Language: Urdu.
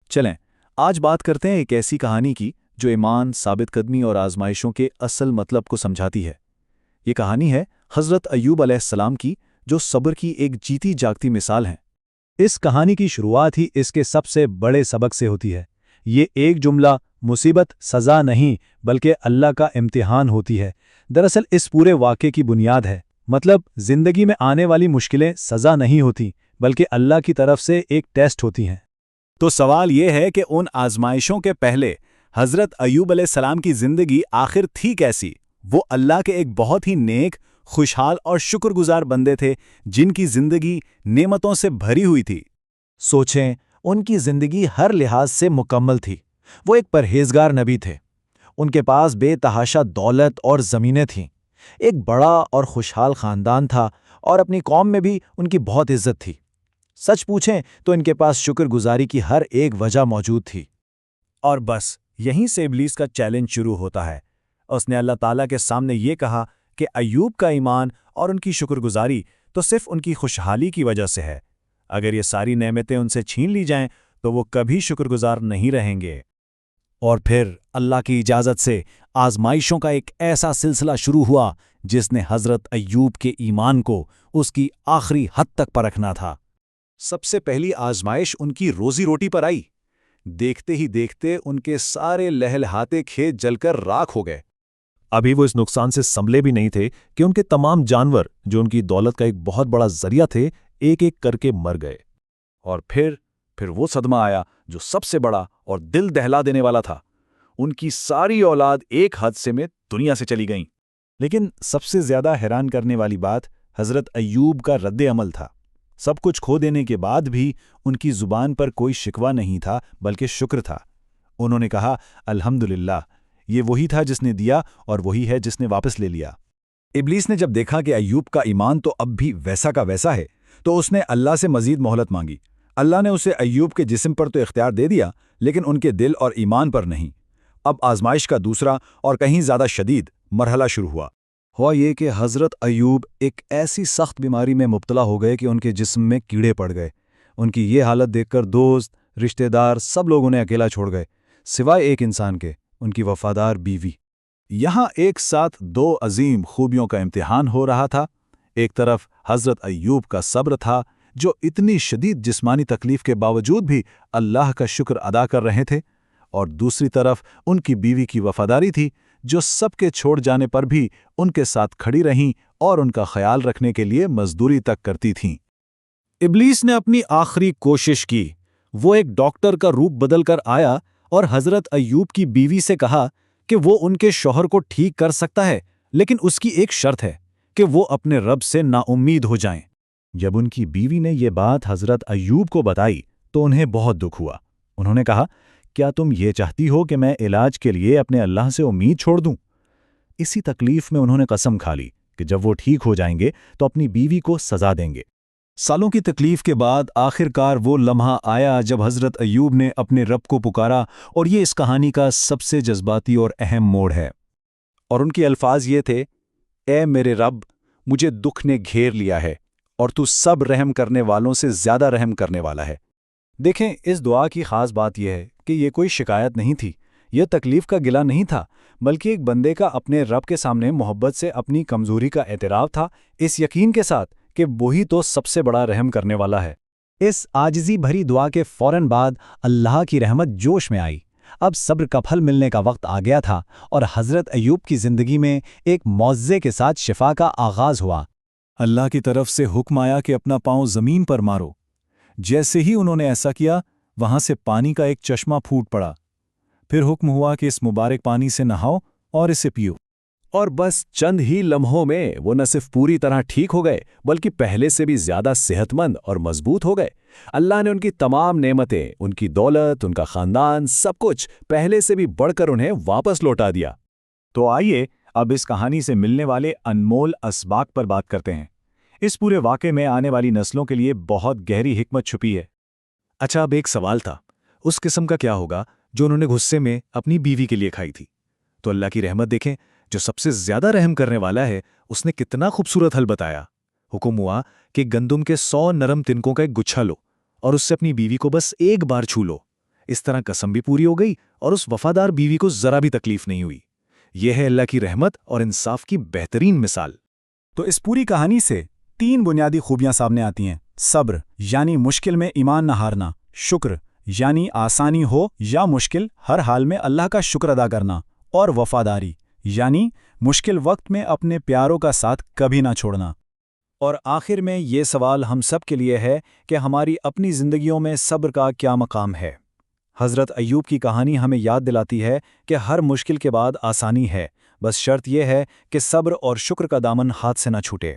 چلیں آج بات کرتے ہیں ایک ایسی کہانی کی جو ایمان، ثابت قدمی اور آزمائشوں کے اصل مطلب کو سمجھاتی ہے۔ یہ کہانی ہے حضرت ایوب علیہ السلام کی، جو صبر کی ایک جیتی جاگتی مثال ہیں۔ اس کہانی کی شروعات ہی اس کے سب سے بڑے سبق سے ہوتی ہے۔ یہ ایک جملہ مصیبت سزا نہیں بلکہ اللہ کا امتحان ہوتی ہے، دراصل اس پورے واقعے کی بنیاد ہے۔ مطلب زندگی میں آنے والی مشکلیں سزا نہیں ہوتی بلکہ اللہ کی طرف سے ایک ٹیسٹ ہوتی ہیں۔ تو سوال یہ ہے کہ ان آزمائشوں کے پہلے حضرت ایوب علیہ السلام کی زندگی آخر تھی کیسی؟ وہ اللہ کے ایک بہت ہی نیک، خوشحال اور شکر گزار بندے تھے جن کی زندگی نعمتوں سے بھری ہوئی تھی۔ سوچیں، ان کی زندگی ہر لحاظ سے مکمل تھی۔ وہ ایک پرہیزگار نبی تھے، ان کے پاس بے تحاشا دولت اور زمینیں تھیں، ایک بڑا اور خوشحال خاندان تھا اور اپنی قوم میں بھی ان کی بہت عزت تھی۔ سچ پوچھیں تو ان کے پاس شکر گزاری کی ہر ایک وجہ موجود تھی۔ اور بس یہیں سے ابلیس کا چیلنج شروع ہوتا ہے۔ اس نے اللہ تعالیٰ کے سامنے یہ کہا کہ ایوب کا ایمان اور ان کی شکر گزاری تو صرف ان کی خوشحالی کی وجہ سے ہے۔ اگر یہ ساری نعمتیں ان سے چھین لی جائیں تو وہ کبھی شکر گزار نہیں رہیں گے۔ اور پھر اللہ کی اجازت سے آزمائشوں کا ایک ایسا سلسلہ شروع ہوا جس نے حضرت ایوب کے ایمان کو اس کی آخری حد تک پرکھنا تھا۔ سب سے پہلی آزمائش ان کی روزی روٹی پر آئی۔ دیکھتے ہی دیکھتے ان کے سارے لہلہاتے کھیت جل کر راکھ ہو گئے۔ ابھی وہ اس نقصان سے سنبھلے بھی نہیں تھے کہ ان کے تمام جانور جو ان کی دولت کا ایک بہت بڑا ذریعہ تھے، ایک ایک کر کے مر گئے۔ اور پھر وہ صدمہ آیا جو سب سے بڑا اور دل دہلا دینے والا تھا۔ ان کی ساری اولاد ایک حادثے میں دنیا سے چلی گئیں۔ لیکن سب سے زیادہ حیران کرنے والی بات حضرت ایوب کا رد عمل تھا۔ سب کچھ کھو دینے کے بعد بھی ان کی زبان پر کوئی شکوہ نہیں تھا بلکہ شکر تھا۔ انہوں نے کہا، الحمدللہ، یہ وہی تھا جس نے دیا اور وہی ہے جس نے واپس لے لیا۔ ابلیس نے جب دیکھا کہ ایوب کا ایمان تو اب بھی ویسا کا ویسا ہے تو اس نے اللہ سے مزید مہلت مانگی۔ اللہ نے اسے ایوب کے جسم پر تو اختیار دے دیا لیکن ان کے دل اور ایمان پر نہیں۔ اب آزمائش کا دوسرا اور کہیں زیادہ شدید مرحلہ شروع ہوا یہ کہ حضرت ایوب ایک ایسی سخت بیماری میں مبتلا ہو گئے کہ ان کے جسم میں کیڑے پڑ گئے۔ ان کی یہ حالت دیکھ کر دوست، رشتہ دار سب لوگ انہیں اکیلا چھوڑ گئے، سوائے ایک انسان کے، ان کی وفادار بیوی۔ یہاں ایک ساتھ دو عظیم خوبیوں کا امتحان ہو رہا تھا۔ ایک طرف حضرت ایوب کا صبر تھا، جو اتنی شدید جسمانی تکلیف کے باوجود بھی اللہ کا شکر ادا کر رہے تھے، اور دوسری طرف ان کی بیوی کی وفاداری تھی، جو سب کے چھوڑ جانے پر بھی ان کے ساتھ کھڑی رہیں اور ان کا خیال رکھنے کے لیے مزدوری تک کرتی تھیں۔ ابلیس نے اپنی آخری کوشش کی۔ وہ ایک ڈاکٹر کا روپ بدل کر آیا اور حضرت ایوب کی بیوی سے کہا کہ وہ ان کے شوہر کو ٹھیک کر سکتا ہے، لیکن اس کی ایک شرط ہے کہ وہ اپنے رب سے نا امید ہو جائیں۔ جب ان کی بیوی نے یہ بات حضرت ایوب کو بتائی تو انہیں بہت دکھ ہوا۔ انہوں نے کہا، کیا تم یہ چاہتی ہو کہ میں علاج کے لیے اپنے اللہ سے امید چھوڑ دوں؟ اسی تکلیف میں انہوں نے قسم کھا لی کہ جب وہ ٹھیک ہو جائیں گے تو اپنی بیوی کو سزا دیں گے۔ سالوں کی تکلیف کے بعد آخر کار وہ لمحہ آیا جب حضرت ایوب نے اپنے رب کو پکارا، اور یہ اس کہانی کا سب سے جذباتی اور اہم موڑ ہے۔ اور ان کے الفاظ یہ تھے، اے میرے رب، مجھے دکھ نے گھیر لیا ہے اور تو سب رحم کرنے والوں سے زیادہ رحم کرنے والا ہے۔ دیکھیں، اس دعا کی خاص بات یہ ہے کہ یہ کوئی شکایت نہیں تھی، یہ تکلیف کا گلہ نہیں تھا، بلکہ ایک بندے کا اپنے رب کے سامنے محبت سے اپنی کمزوری کا اعتراف تھا، اس یقین کے ساتھ کہ وہی تو سب سے بڑا رحم کرنے والا ہے۔ اس عاجزی بھری دعا کے فوراً بعد اللہ کی رحمت جوش میں آئی۔ اب صبر کا پھل ملنے کا وقت آ گیا تھا اور حضرت ایوب کی زندگی میں ایک معجزے کے ساتھ شفا کا آغاز ہوا۔ اللہ کی طرف سے حکم آیا کہ اپنا پاؤں زمین پر مارو۔ جیسے ہی انہوں نے ایسا کیا، وہاں سے پانی کا ایک چشمہ پھوٹ پڑا۔ پھر حکم ہوا کہ اس مبارک پانی سے نہاؤ اور اسے پیو۔ اور بس چند ہی لمحوں میں وہ نہ صرف پوری طرح ٹھیک ہو گئے بلکہ پہلے سے بھی زیادہ صحت مند اور مضبوط ہو گئے۔ اللہ نے ان کی تمام نعمتیں، ان کی دولت، ان کا خاندان، سب کچھ پہلے سے بھی بڑھ کر انہیں واپس لوٹا دیا۔ تو آئیے اب اس کہانی سے ملنے والے انمول اسباق پر بات کرتے ہیں۔ اس پورے واقعے میں آنے والی نسلوں کے لیے بہت گہری حکمت چھپی ہے۔ اچھا، اب ایک سوال تھا، اس قسم کا کیا ہوگا جو انہوں نے غصے میں اپنی بیوی کے لیے کھائی تھی؟ تو اللہ کی رحمت دیکھیں، جو سب سے زیادہ رحم کرنے والا ہے، اس نے کتنا خوبصورت حل بتایا۔ حکم ہوا کہ گندم کے 100 نرم تنکوں کا ایک گچھا لو اور اس سے اپنی بیوی کو بس ایک بار چھو لو۔ اس طرح قسم بھی پوری ہو گئی اور اس وفادار بیوی کو ذرا بھی تکلیف نہیں ہوئی۔ یہ ہے اللہ کی رحمت اور انصاف کی بہترین مثال۔ تو اس پوری کہانی سے 3 بنیادی خوبیاں سامنے آتی ہیں: صبر یعنی مشکل میں ایمان نہ ہارنا، شکر یعنی آسانی ہو یا مشکل ہر حال میں اللہ کا شکر ادا کرنا، اور وفاداری یعنی مشکل وقت میں اپنے پیاروں کا ساتھ کبھی نہ چھوڑنا۔ اور آخر میں یہ سوال ہم سب کے لیے ہے کہ ہماری اپنی زندگیوں میں صبر کا کیا مقام ہے؟ حضرت ایوب کی کہانی ہمیں یاد دلاتی ہے کہ ہر مشکل کے بعد آسانی ہے، بس شرط یہ ہے کہ صبر اور شکر کا دامن ہاتھ سے نہ چھوٹے۔